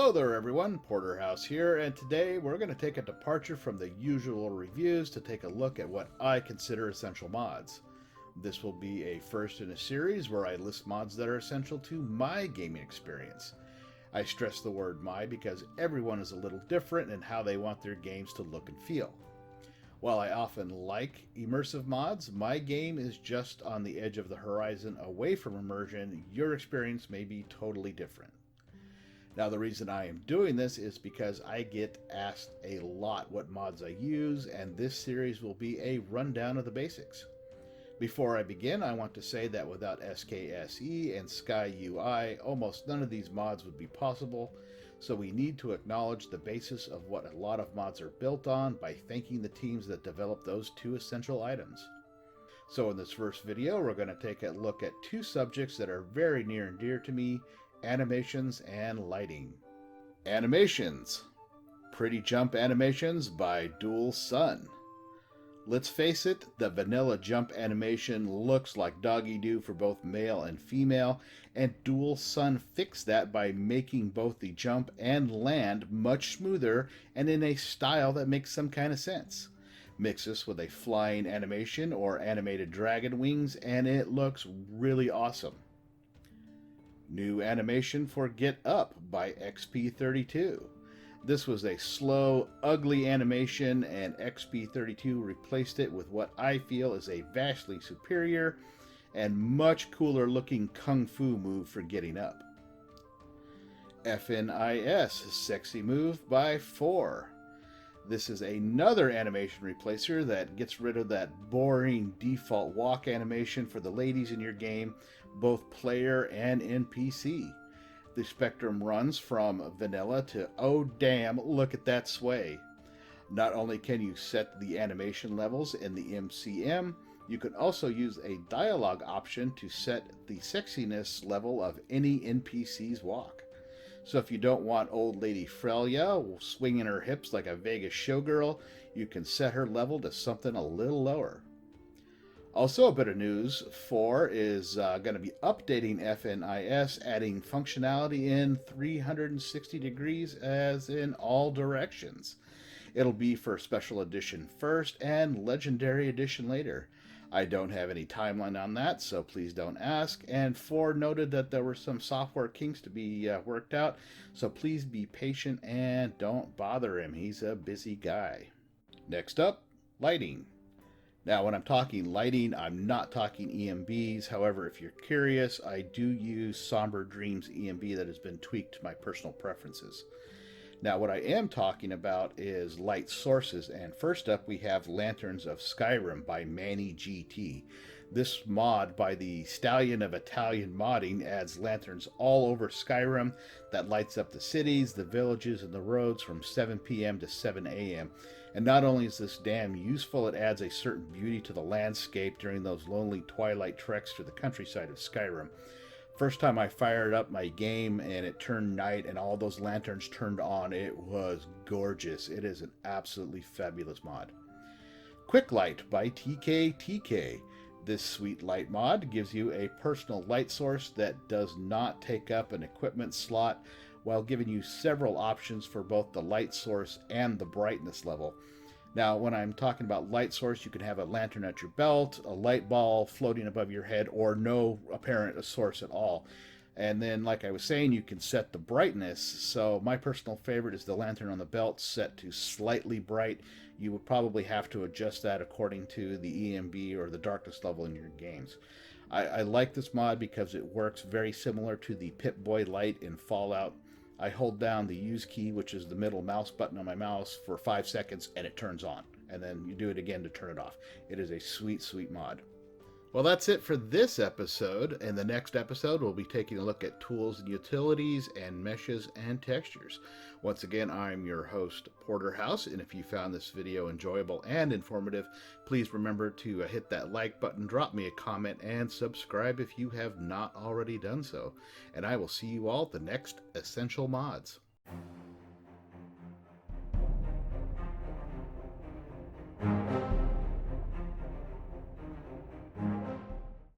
Hello there everyone, Porterhouse here, and today we're going to take a departure from the usual reviews to take a look at what I consider essential mods. This will be a first in a series where I list mods that are essential to my gaming experience. I stress the word my because everyone is a little different in how they want their games to look and feel. While I often like immersive mods, my game is just on the edge of the horizon away from immersion. Your experience may be totally different. Now, the reason I am doing this is because I get asked a lot what mods I use, and this series will be a rundown of the basics. Before I begin, I want to say that without SKSE and SkyUI, almost none of these mods would be possible, so we need to acknowledge the basis of what a lot of mods are built on by thanking the teams that developed those two essential items. So in this first video, we're going to take a look at two subjects that are very near and dear to me: animations and lighting. Animations. Pretty jump animations by dualsun. Let's face it, the vanilla jump animation looks like doggy-doo for both male and female, and dualsun fixed that by making both the jump and land much smoother and in a style that makes some kind of sense. Mix this with a flying animation or animated dragon wings and it looks really awesome. New animation for Get Up by XP32. This was a slow, ugly animation, and XP32 replaced it with what I feel is a vastly superior and much cooler looking kung fu move for getting up. FNIS Sexy Move by Fore. This is another animation replacer that gets rid of that boring default walk animation for the ladies in your game, both player and NPC. The spectrum runs from vanilla to oh damn, look at that sway. Not only can you set the animation levels in the MCM, you can also use a dialogue option to set the sexiness level of any NPC's walk. So if you don't want old lady Freya swinging her hips like a Vegas showgirl, you can set her level to something a little lower. Also, a bit of news: Fore is going to be updating FNIS, adding functionality in 360 degrees as in all directions. It'll be for Special Edition first and Legendary Edition later. I don't have any timeline on that, so please don't ask. And Fore noted that there were some software kinks to be worked out, so please be patient and don't bother him. He's a busy guy. Next up, lighting. Now, when I'm talking lighting, I'm not talking EMBs. However, if you're curious, I do use Somber Dreams EMB that has been tweaked to my personal preferences. Now, what I am talking about is light sources, and first up we have Lanterns of Skyrim by MannyGT. This mod by the Stallion of Italian Modding adds lanterns all over Skyrim that lights up the cities, the villages, and the roads from 7 p.m. to 7 a.m. And not only is this damn useful, it adds a certain beauty to the landscape during those lonely twilight treks through the countryside of Skyrim. First time I fired up my game and it turned night and all those lanterns turned on, it was gorgeous. It is an absolutely fabulous mod. Quick Light by tktk. This sweet light mod gives you a personal light source that does not take up an equipment slot, while giving you several options for both the light source and the brightness level. Now, when I'm talking about light source, you can have a lantern at your belt, a light ball floating above your head, or no apparent source at all. And then, like I was saying, you can set the brightness. So my personal favorite is the lantern on the belt set to slightly bright. You would probably have to adjust that according to the EMB or the darkness level in your games. I like this mod because it works very similar to the Pip-Boy light in Fallout. I hold down the use key, which is the middle mouse button on my mouse, for 5 seconds and it turns on. And then you do it again to turn it off. It is a sweet, sweet mod. Well, that's it for this episode. In the next episode, we'll be taking a look at tools and utilities and meshes and textures. Once again, I'm your host, Porterhouse, and if you found this video enjoyable and informative, please remember to hit that like button, drop me a comment, and subscribe if you have not already done so. And I will see you all at the next Essential Mods.